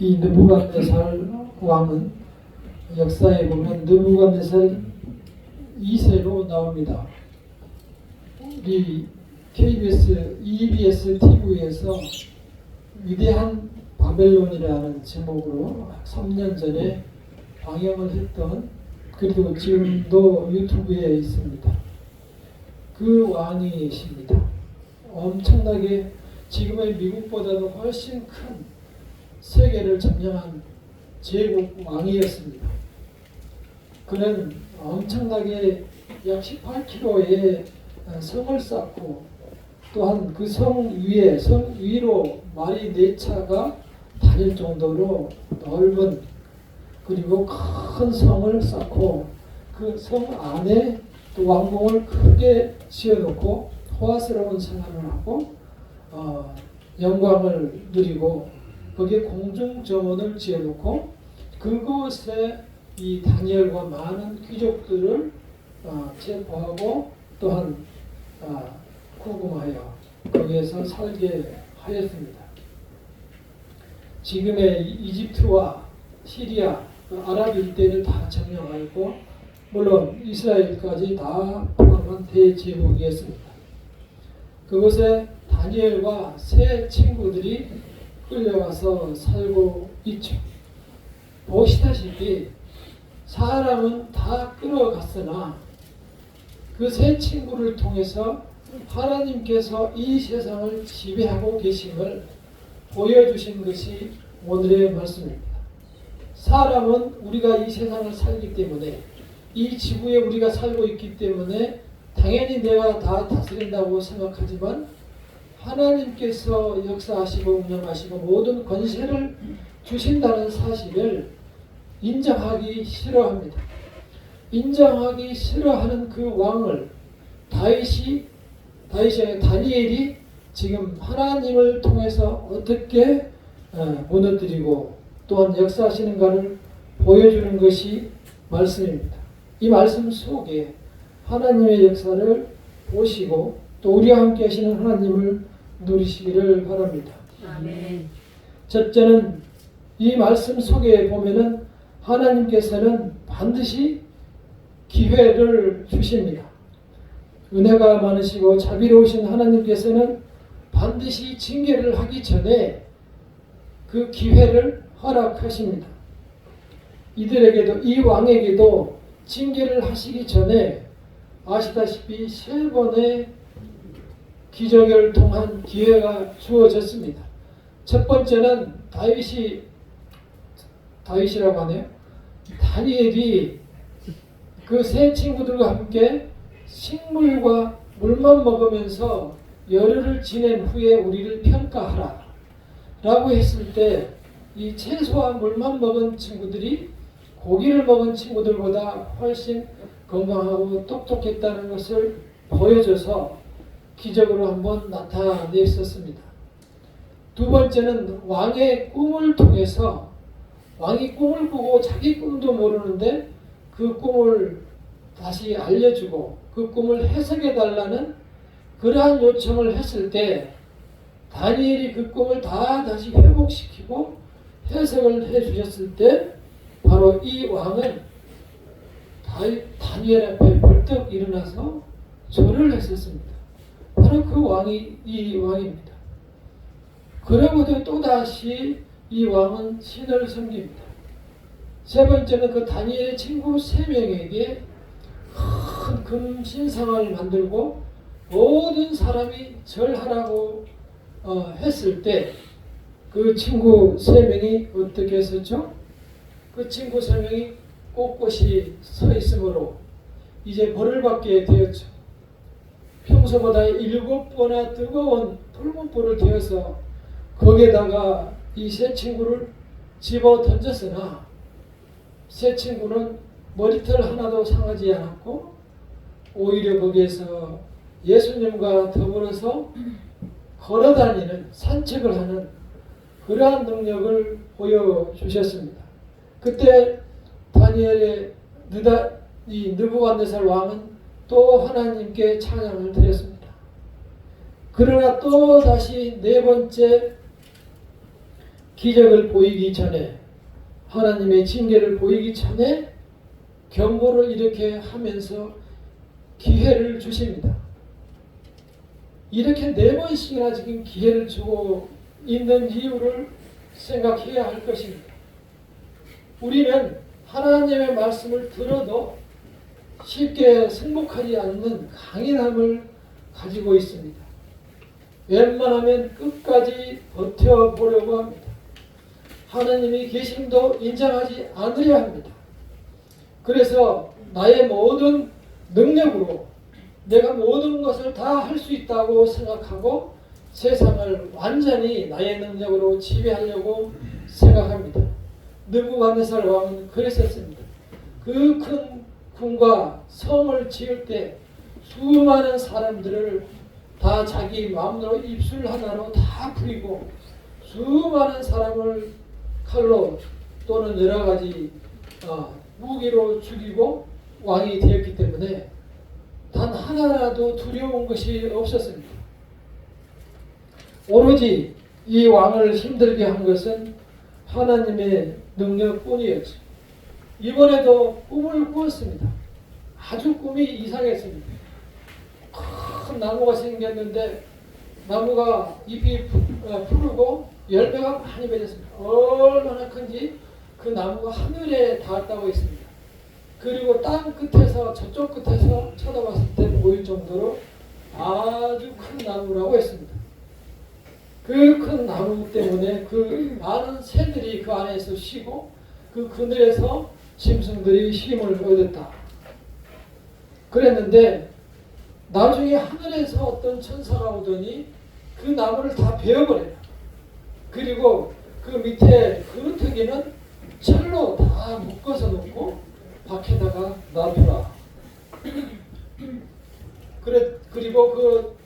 이 느부갓네살 왕은 역사에 보면 느부갓네살 2세로 나옵니다. 우리 KBS, EBS TV에서 위대한 바벨론이라는 제목으로 3년 전에 방영을 했던, 그리고 지금도 유튜브에 있습니다. 그 왕이십니다. 엄청나게 지금의 미국보다도 훨씬 큰 세계를 점령한 제국 왕이었습니다. 그는 엄청나게 약 18km의 성을 쌓고, 또한 그 성 위로 말이 4차가 다닐 정도로 넓은, 그리고 큰 성을 쌓고, 그 성 안에 또 왕궁을 크게 지어놓고 호화스러운 생활을 하고 영광을 누리고, 거기에 공중정원을 지어놓고 그곳에 이 다니엘과 많은 귀족들을 체포하고 또한 구금하여 거기에서 살게 하였습니다. 지금의 이집트와 시리아, 아랍 일대를 다 점령하였고, 물론 이스라엘까지 다 포함한 대제국이었습니다. 그곳에 다니엘과 세 친구들이 끌려와서 살고 있죠. 보시다시피 사람은 다 끌어갔으나 그 세 친구를 통해서 하나님께서 이 세상을 지배하고 계심을 보여주신 것이 오늘의 말씀입니다. 사람은 우리가 이 세상을 살기 때문에, 이 지구에 우리가 살고 있기 때문에 당연히 내가 다 다스린다고 생각하지만, 하나님께서 역사하시고 운영하시고 모든 권세를 주신다는 사실을 인정하기 싫어합니다. 인정하기 싫어하는 그 왕을 다니엘이 지금 하나님을 통해서 어떻게 무너뜨리고 또한 역사하시는가를 보여주는 것이 말씀입니다. 이 말씀 속에 하나님의 역사를 보시고 또 우리와 함께 하시는 하나님을 누리시기를 바랍니다. 아멘. 첫째는 이 말씀 속에 보면은 하나님께서는 반드시 기회를 주십니다. 은혜가 많으시고 자비로우신 하나님께서는 반드시 징계를 하기 전에 그 기회를 허락하십니다. 이들에게도, 이 왕에게도 징계를 하시기 전에 아시다시피 3번의 기적을 통한 기회가 주어졌습니다. 첫 번째는 다윗이라고 하네요. 다니엘이 그 세 친구들과 함께 식물과 물만 먹으면서 열흘을 지낸 후에 우리를 평가하라 라고 했을 때, 이 채소와 물만 먹은 친구들이 고기를 먹은 친구들보다 훨씬 건강하고 똑똑했다는 것을 보여줘서 기적으로 한번 나타냈었습니다. 두 번째는 왕의 꿈을 통해서, 왕이 꿈을 꾸고 자기 꿈도 모르는데 그 꿈을 다시 알려주고 그 꿈을 해석해 달라는 그러한 요청을 했을 때, 다니엘이 그 꿈을 다시 회복시키고 해석을 해주셨을 때, 바로 이 왕은 다니엘 앞에 벌떡 일어나서 절을 했었습니다. 바로 그 왕이 이 왕입니다. 그러고도 또다시 이 왕은 신을 섬깁니다. 세 번째는 그 다니엘의 친구 3명에게 큰 금신상을 만들고 모든 사람이 절하라고 했을 때, 그 친구 3명이 어떻게 했었죠? 그 친구 3명이 꼿꼿이 서 있으므로 이제 벌을 받게 되었죠. 평소보다 7배나 뜨거운 붉은 불을 데워서 거기에다가 이 세 친구를 집어 던졌으나, 세 친구는 머리털 하나도 상하지 않았고 오히려 거기에서 예수님과 더불어서 걸어다니는, 산책을 하는 그러한 능력을 보여주셨습니다. 그때 다니엘의 이 느부갓네살 왕은 또 하나님께 찬양을 드렸습니다. 그러나 또 다시 4번째 기적을 보이기 전에, 하나님의 징계를 보이기 전에 경고를 이렇게 하면서 기회를 주십니다. 이렇게 4번씩이나 지금 기회를 주고 있는 이유를 생각해야 할 것입니다. 우리는 하나님의 말씀을 들어도 쉽게 승복하지 않는 강인함을 가지고 있습니다. 웬만하면 끝까지 버텨보려고 합니다. 하나님이 계심도 인정하지 않으려 합니다. 그래서 나의 모든 능력으로 내가 모든 것을 다 할 수 있다고 생각하고 세상을 완전히 나의 능력으로 지배하려고 생각합니다. 느부갓네살 왕은 그랬었습니다. 그 큰 궁과 성을 지을 때 수많은 사람들을 다 자기 마음대로 입술 하나로 다 부리고 수많은 사람을 칼로 또는 여러 가지 무기로 죽이고 왕이 되었기 때문에 단 하나라도 두려운 것이 없었습니다. 오로지 이 왕을 힘들게 한 것은 하나님의 능력뿐이었죠. 이번에도 꿈을 꾸었습니다. 아주 꿈이 이상했습니다. 큰 나무가 생겼는데 나무가 잎이 푸르고 열매가 많이 맺었습니다. 얼마나 큰지 그 나무가 하늘에 닿았다고 했습니다. 그리고 땅 끝에서 저쪽 끝에서 쳐다봤을 때 보일 정도로 아주 큰 나무라고 했습니다. 그 큰 나무 때문에 그 많은 새들이 그 안에서 쉬고 그 그늘에서 짐승들이 힘을 얻었다. 그랬는데 나중에 하늘에서 어떤 천사가 오더니 그 나무를 다 베어버려요. 그리고 그 밑에 그루터기는 철로 다 묶어서 놓고 밖에다가 놔두라. 그리고 그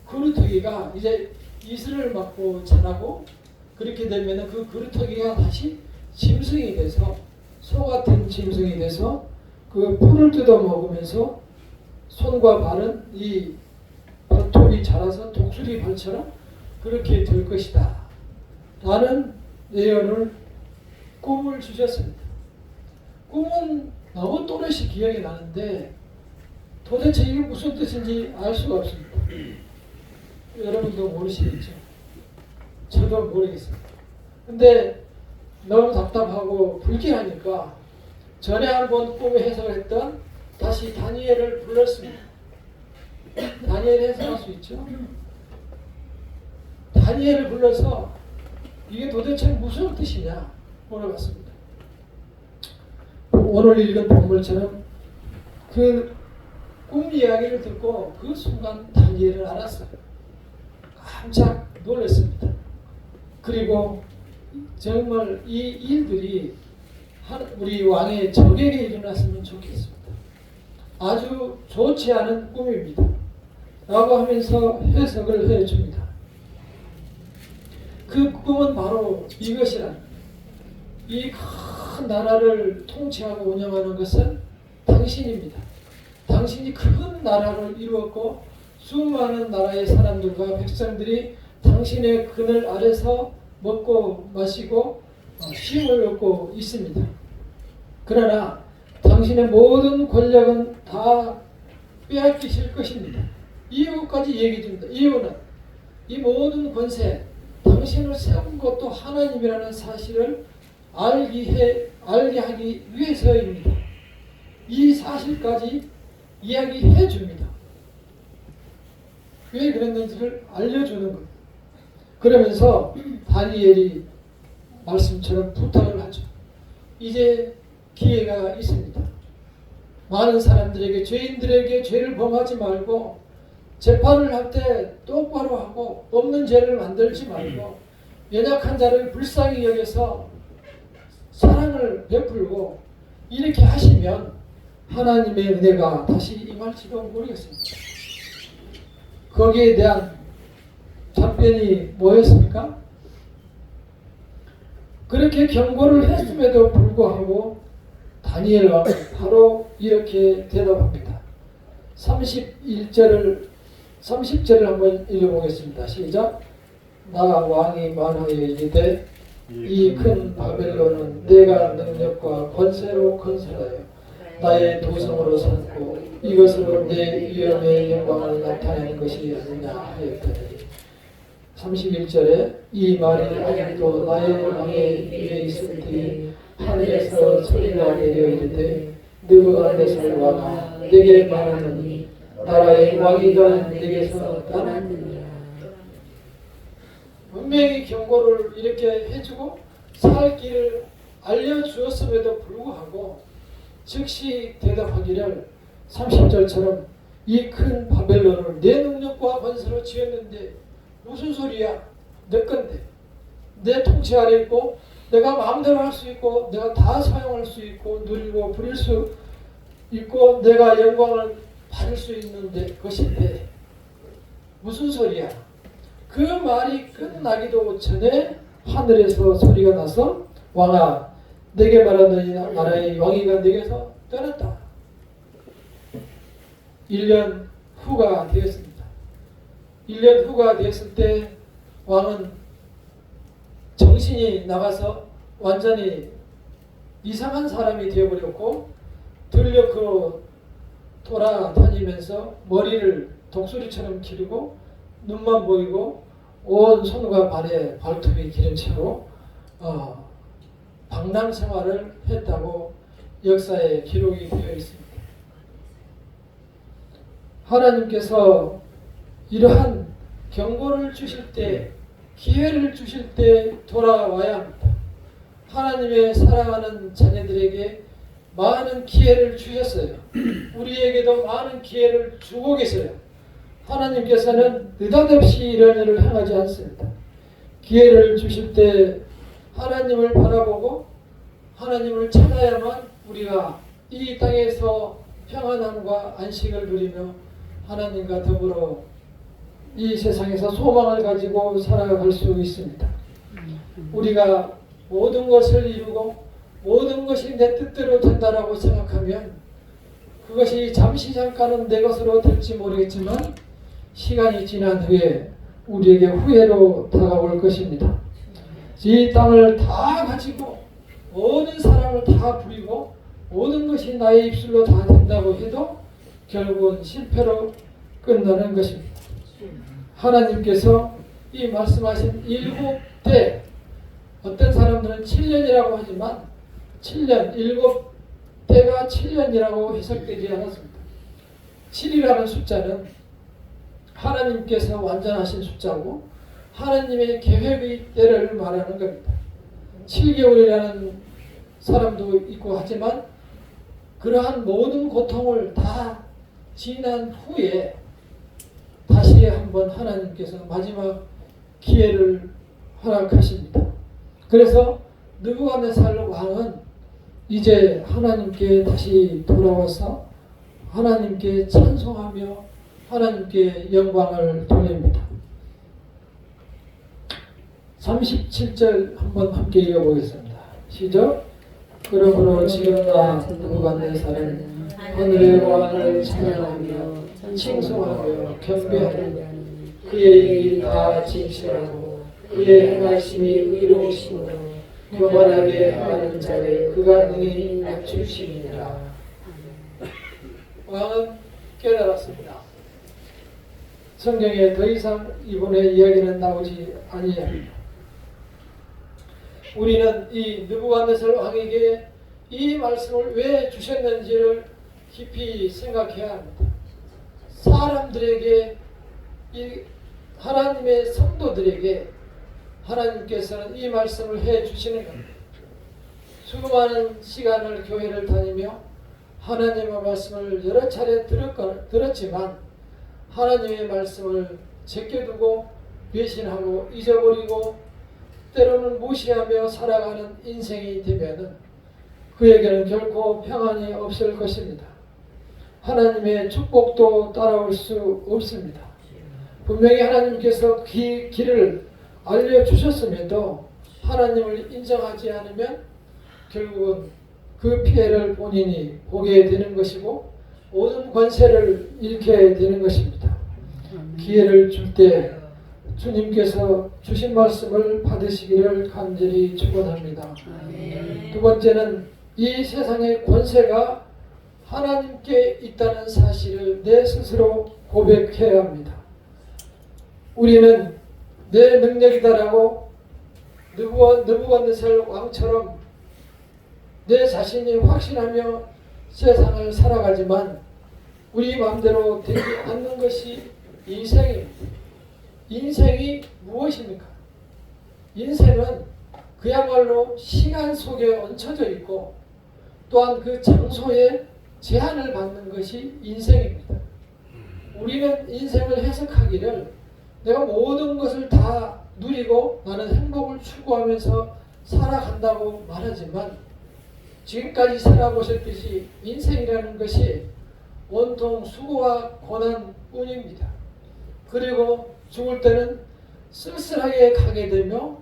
그루터기가 이제 이슬을 맞고 자라고 그렇게 되면 그 그루터기가 다시 짐승이 돼서 소 같은 짐승이 돼서 그 풀을 뜯어 먹으면서 손과 발은 이 발톱이 자라서 독수리 발처럼 그렇게 될 것이다 라는 예언을 꿈을 주셨습니다. 꿈은 너무 또렷이 기억이 나는데 도대체 이게 무슨 뜻인지 알 수가 없습니다. 여러분도 모르시겠죠? 저도 모르겠습니다. 근데 너무 답답하고 불길하니까 전에 한번 꿈에 해석을 했던 다시 다니엘을 불렀습니다. 다니엘 해석할 수 있죠? 다니엘을 불러서 이게 도대체 무슨 뜻이냐 물어봤습니다. 오늘 읽은 본문처럼 그 꿈 이야기를 듣고 그 순간 다니엘을 알았어요. 깜짝 놀랐습니다. 그리고 정말 이 일들이 우리 왕의 적에게 일어났으면 좋겠습니다. 아주 좋지 않은 꿈입니다. 라고 하면서 해석을 해줍니다. 그 꿈은 바로 이것이란, 이 큰 나라를 통치하고 운영하는 것은 당신입니다. 당신이 큰 나라를 이루었고 수많은 나라의 사람들과 백성들이 당신의 그늘 아래서 먹고 마시고 쉼을 얻고 있습니다. 그러나 당신의 모든 권력은 다 빼앗기실 것입니다. 이유까지 얘기해 줍니다. 이유는 이 모든 권세, 당신을 세운 것도 하나님이라는 사실을 알게 하기 위해서입니다. 이 사실까지 이야기해 줍니다. 왜 그랬는지를 알려주는 겁니다. 그러면서 다니엘이 말씀처럼 부탁을 하죠. 이제 기회가 있습니다. 많은 사람들에게, 죄인들에게 죄를 범하지 말고 재판을 할 때 똑바로 하고 없는 죄를 만들지 말고 연약한 자를 불쌍히 여겨서 사랑을 베풀고 이렇게 하시면 하나님의 은혜가 다시 임할지도 모르겠습니다. 거기에 대한 답변이 뭐였습니까? 그렇게 경고를 했음에도 불구하고 다니엘 왕은 바로 이렇게 대답합니다. 30절을 한번 읽어보겠습니다. 시작. 나 왕이 말하여 이르되 이 큰 바벨론은 내가 능력과 권세로 건설하여 나의 도성으로 삼고 이것으로 내 위엄의 영광을 나타내는 것이 아니냐 하였더니 31절에 이 말이 아직도 나의 왕의 입에 있을 때에 하늘에서 소리가 내려 이르되 느부갓네살 왕아 내게 말하노니 나라의 왕이가 내게서 떠났느니라. 분명히 경고를 이렇게 해주고 살 길을 알려주었음에도 불구하고 즉시 대답하기를 30절처럼 이 큰 바벨론을 내 능력과 권세로 지었는데 무슨 소리야? 내 건데 내 통치 아래 있고 내가 마음대로 할 수 있고 내가 다 사용할 수 있고 누리고 부릴 수 있고 내가 영광을 받을 수 있는데 그것인데 무슨 소리야? 그 말이 끝나기도 전에 하늘에서 소리가 나서 왕아 내게 말하노니 나라의 왕위가 내게서 떠났다. 1년 후가 되었습니다. 1년 후가 되었을 때 왕은 정신이 나가서 완전히 이상한 사람이 되어버렸고 들녘으로 돌아다니면서 머리를 독수리처럼 기르고 눈만 보이고 온 손과 발에 발톱이 기른 채로 방랑 생활을 했다고 역사에 기록이 되어 있습니다. 하나님께서 이러한 경고를 주실 때 기회를 주실 때 돌아와야 합니다. 하나님의 사랑하는 자녀들에게 많은 기회를 주셨어요. 우리에게도 많은 기회를 주고 계세요. 하나님께서는 느닷없이 이런 일을 행하지 않습니다. 기회를 주실 때 하나님을 바라보고 하나님을 찾아야만 우리가 이 땅에서 평안함과 안식을 누리며 하나님과 더불어 이 세상에서 소망을 가지고 살아갈 수 있습니다. 우리가 모든 것을 이루고 모든 것이 내 뜻대로 된다라고 생각하면 그것이 잠시 잠깐은 내 것으로 될지 모르겠지만 시간이 지난 후에 우리에게 후회로 다가올 것입니다. 이 땅을 다 가지고 모든 사람을 다 부리고 모든 것이 나의 입술로 다 된다고 해도 결국은 실패로 끝나는 것입니다. 하나님께서 이 말씀하신 7대 어떤 사람들은 7년이라고 하지만 7년, 7대가 7년이라고 해석되지 않았습니다. 7이라는 숫자는 하나님께서 완전하신 숫자고 하나님의 계획의 때를 말하는 겁니다. 7개월이라는 사람도 있고 하지만 그러한 모든 고통을 다 지난 후에 다시 한번 하나님께서 마지막 기회를 허락하십니다. 그래서 느부갓네살 왕은 이제 하나님께 다시 돌아와서 하나님께 찬송하며 하나님께 영광을 돌립니다. 37절 한번 함께 읽어보겠습니다. 시작. 그러므로 지금 나 느부갓네살은 하늘의 왕을 찬양하며 칭송하며 경배하며 그의 일이 다 진실하고 그의 행하심이 의로우시므로 교만하게 행하는 자를 그가 능히 낮추시니라. 왕은 깨달았습니다. 성경에 더 이상 이번의 이야기는 나오지 아니합니다. 우리는 이 느부갓네살 왕에게 이 말씀을 왜 주셨는지를 깊이 생각해야 합니다. 사람들에게 이 하나님의 성도들에게 하나님께서는 이 말씀을 해 주시는 겁니다. 수많은 시간을 교회를 다니며 하나님의 말씀을 여러 차례 들었지만 하나님의 말씀을 제껴두고 배신하고 잊어버리고 때로는 무시하며 살아가는 인생이 되면은 그에게는 결코 평안이 없을 것입니다. 하나님의 축복도 따라올 수 없습니다. 분명히 하나님께서 길을 알려주셨음에도 하나님을 인정하지 않으면 결국은 그 피해를 본인이 보게 되는 것이고 모든 권세를 잃게 되는 것입니다. 기회를 줄 때 주님께서 주신 말씀을 받으시기를 간절히 축원합니다. 두 번째는 이 세상의 권세가 하나님께 있다는 사실을 내 스스로 고백해야 합니다. 우리는 내 능력이다라고 느부갓네살 왕처럼 내 자신이 확신하며 세상을 살아가지만 우리 마음대로 되지 않는 것이 인생입니다. 인생이 무엇입니까? 인생은 그야말로 시간 속에 얹혀져 있고 또한 그 장소에 제한을 받는 것이 인생입니다. 우리는 인생을 해석하기를 내가 모든 것을 다 누리고 나는 행복을 추구하면서 살아간다고 말하지만 지금까지 살아보셨듯이 인생이라는 것이 온통 수고와 고난뿐입니다. 그리고 죽을 때는 쓸쓸하게 가게 되며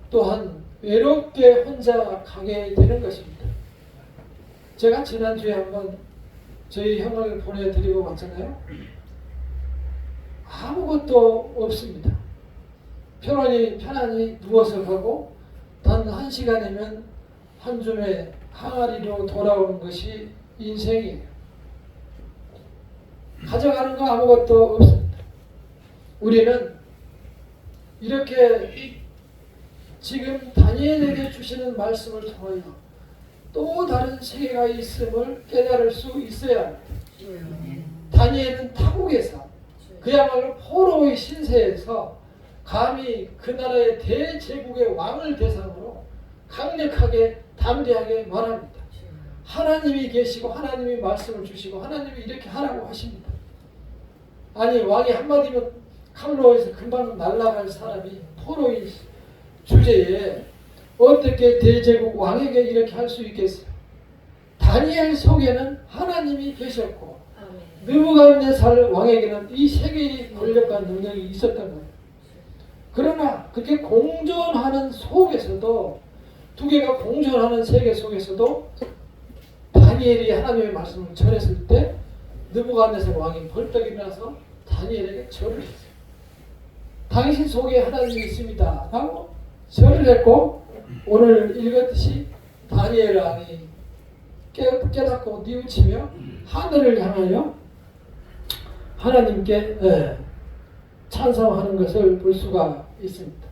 또한 외롭게 혼자 가게 되는 것입니다. 제가 지난주에 한번 저희 형을 보내드리고 왔잖아요. 아무것도 없습니다. 편안히 누워서 가고 단 1시간이면 한 줌의 항아리로 돌아오는 것이 인생이에요. 가져가는 거 아무것도 없습니다. 우리는 이렇게 지금 다니엘에게 주시는 말씀을 통하여 또 다른 세계가 있음을 깨달을 수 있어야 합니다. 다니엘은 타국에서 그야말로 포로의 신세에서 감히 그 나라의 대제국의 왕을 대상으로 강력하게 담대하게 말합니다. 하나님이 계시고 하나님이 말씀을 주시고 하나님이 이렇게 하라고 하십니다. 아니 왕이 한마디면 칼로 해서 금방 날아갈 사람이 포로의 주제에 어떻게 대제국 왕에게 이렇게 할 수 있겠어요? 다니엘 속에는 하나님이 계셨고 느부갓네살 왕에게는 이 세계의 권력과 능력이 있었던 거예요. 그러나 그렇게 공존하는 속에서도 두 개가 공존하는 세계 속에서도 다니엘이 하나님의 말씀을 전했을 때 느부갓네살 왕이 벌떡 일어나서 다니엘에게 절을 했어요. 당신 속에 하나님이 있습니다 라고 절을 했고 오늘 읽었듯이 다니엘 왕이 깨닫고 뉘우치며 하늘을 향하여 하나님께 찬송하는 것을 볼 수가 있습니다.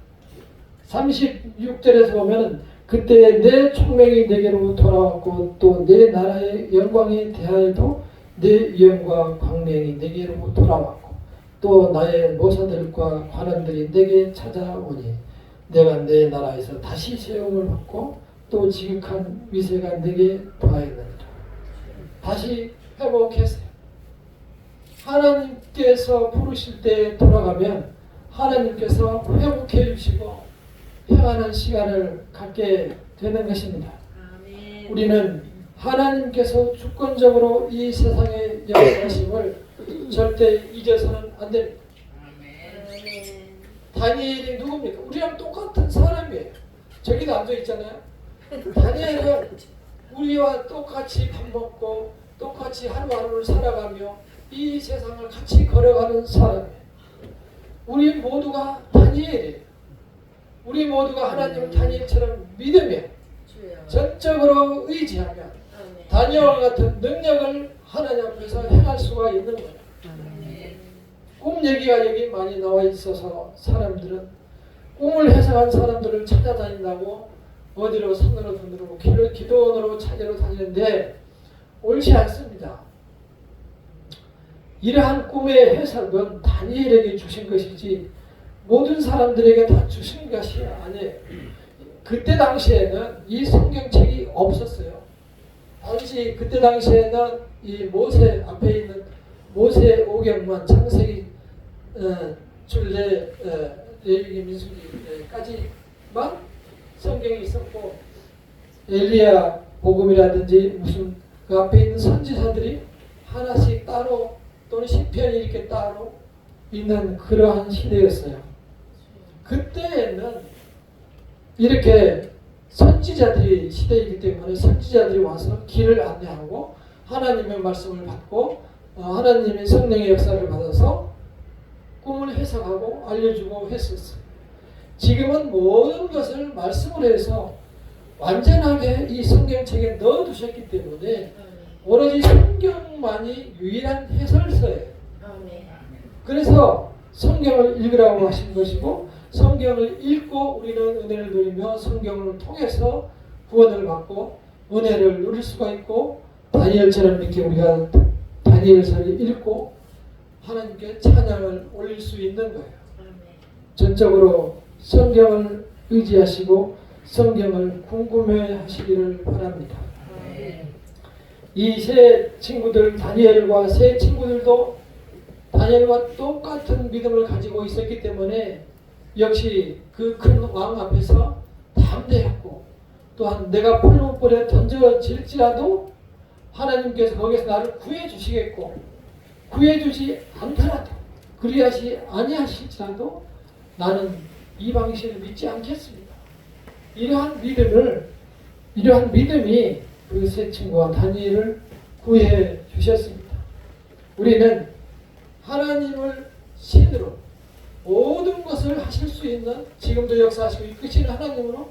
36절에서 보면 그때 내 총명이 내게로 돌아왔고 또 내 나라의 영광에 대하여도 내 영광 광명이 내게로 돌아왔고 또 나의 모사들과 관원들이 내게 찾아오니 내가 내 나라에서 다시 세움을 받고 또 지극한 위세가 내게 더하였느니라. 다시 회복했어요. 하나님께서 부르실 때 돌아가면 하나님께서 회복해 주시고 평안한 시간을 갖게 되는 것입니다. 우리는 하나님께서 주권적으로 이 세상에 역사하심을 절대 잊어서는 안 됩니다. 다니엘이 누굽니까? 우리랑 똑같은 사람이에요. 저기도 앉아 있잖아요. 다니엘은 우리와 똑같이 밥 먹고 똑같이 하루하루를 살아가며 이 세상을 같이 걸어가는 사람이에요. 우리 모두가 다니엘이에요. 우리 모두가 하나님을 다니엘처럼 믿으며 전적으로 의지하며 다니엘과 같은 능력을 하나님 앞에서 행할 수가 있는 거예요. 꿈 얘기가 여기 많이 나와 있어서 사람들은 꿈을 해석한 사람들을 찾아다닌다고 어디로 산으로 돈으로 기도원으로 찾으러 다니는데 옳지 않습니다. 이러한 꿈의 해석은 다니엘에게 주신 것이지 모든 사람들에게 다 주신 것이 아니에요. 그때 당시에는 이 성경책이 없었어요. 당시 그때 당시에는 이 모세 앞에 있는 모세 오경만 창세기 출애 레위기 민수기까지만 성경이 있었고 엘리야 복음이라든지 무슨 그 앞에 있는 선지자들이 하나씩 따로 또는 시편이 이렇게 따로 있는 그러한 시대였어요. 그때에는 이렇게 선지자들이 시대이기 때문에 선지자들이 와서 길을 안내하고 하나님의 말씀을 받고 하나님의 성령의 역사를 받아서 꿈을 해석하고 알려주고 했었어요. 지금은 모든 것을 말씀으로 해서 완전하게 이 성경책에 넣어두셨기 때문에 오로지 성경만이 유일한 해설서예요. 그래서 성경을 읽으라고 하신 것이고, 성경을 읽고 우리는 은혜를 누리며 성경을 통해서 구원을 받고 은혜를 누릴 수가 있고, 다니엘처럼 이렇게 우리가 다니엘서를 읽고 하나님께 찬양을 올릴 수 있는 거예요. 전적으로 성경을 의지하시고 성경을 궁금해 하시기를 바랍니다. 이 세 친구들, 다니엘과 세 친구들도 다니엘과 똑같은 믿음을 가지고 있었기 때문에 역시 그 큰 왕 앞에서 담대했고, 또한 내가 풀무불에 던져질지라도 하나님께서 거기서 나를 구해 주시겠고, 구해 주지 않더라도 그리하시 아니하실지라도 나는 이 방식을 믿지 않겠습니다. 이러한 믿음이 그 세 친구와 다니엘을 구해 주셨습니다. 우리는 하나님을 신으로 모든 것을 하실 수 있는, 지금도 역사하시고 이끄시는 하나님으로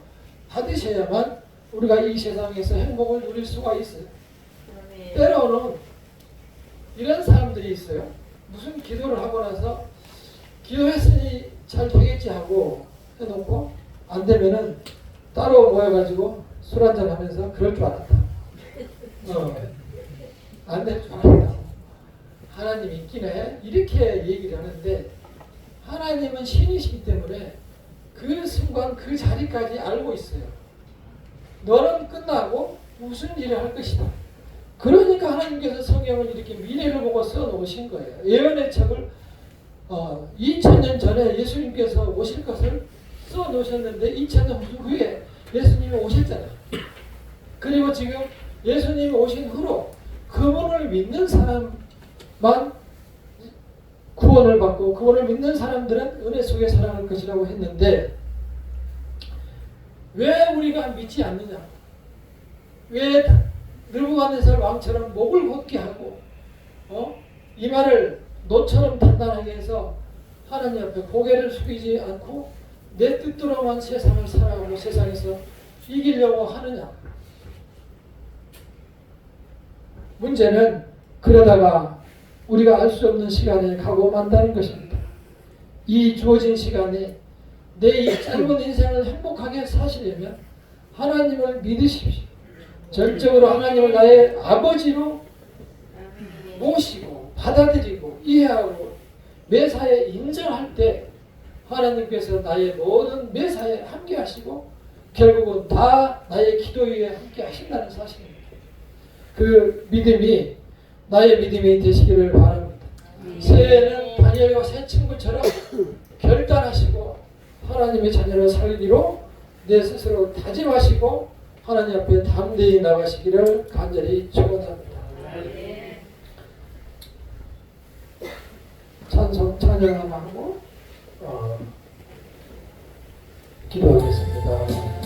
받으셔야만 우리가 이 세상에서 행복을 누릴 수가 있어요. 때로는 이런 사람들이 있어요. 무슨 기도를 하고 나서 기도했으니 잘 되겠지 하고 해놓고 안 되면은 따로 모여가지고 술 한잔 하면서 그럴 줄 알았다. 안 될 줄 알았다. 하나님이 있긴 해. 이렇게 얘기를 하는데, 하나님은 신이시기 때문에 그 순간 그 자리까지 알고 있어요. 너는 끝나고 무슨 일을 할 것이다. 그러니까 하나님께서 성경을 이렇게 미래를 보고 써놓으신 거예요. 예언의 책을 2000년 전에 예수님께서 오실 것을 써놓으셨는데 2000년 후에 예수님이 오셨잖아요. 그리고 지금 예수님이 오신 후로 그분을 믿는 사람만 구원을 받고, 그분을 믿는 사람들은 은혜 속에 살아갈 것이라고 했는데, 왜 우리가 믿지 않느냐? 왜 느부갓네살 왕처럼 목을 곧게 하고 이마를 노처럼 단단하게 해서 하나님 앞에 고개를 숙이지 않고 내 뜻대로만 세상을 살아가고 세상에서 이기려고 하느냐? 문제는 그러다가 우리가 알 수 없는 시간에 가고 만다는 것입니다. 이 주어진 시간에 내 짧은 인생을 행복하게 사시려면 하나님을 믿으십시오. 전적으로 하나님을 나의 아버지로 모시고 받아들이고 이해하고 매사에 인정할 때 하나님께서 나의 모든 매사에 함께 하시고 결국은 다 나의 기도 위에 함께 하신다는 사실입니다. 그 믿음이 나의 믿음이 되시기를 바랍니다. 새해에는 다니엘과 새 친구처럼 결단하시고 하나님의 자녀로 살기로 내 스스로 다짐하시고 하나님 앞에 담대히 나가시기를 간절히 축원합니다. 찬양 하나 하고 기도하겠습니다.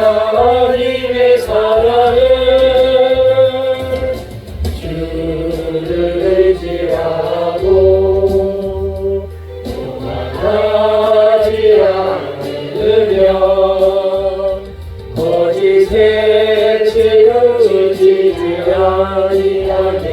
하나님의 사랑을 하지 않으며 거짓에 치우치지 아니하며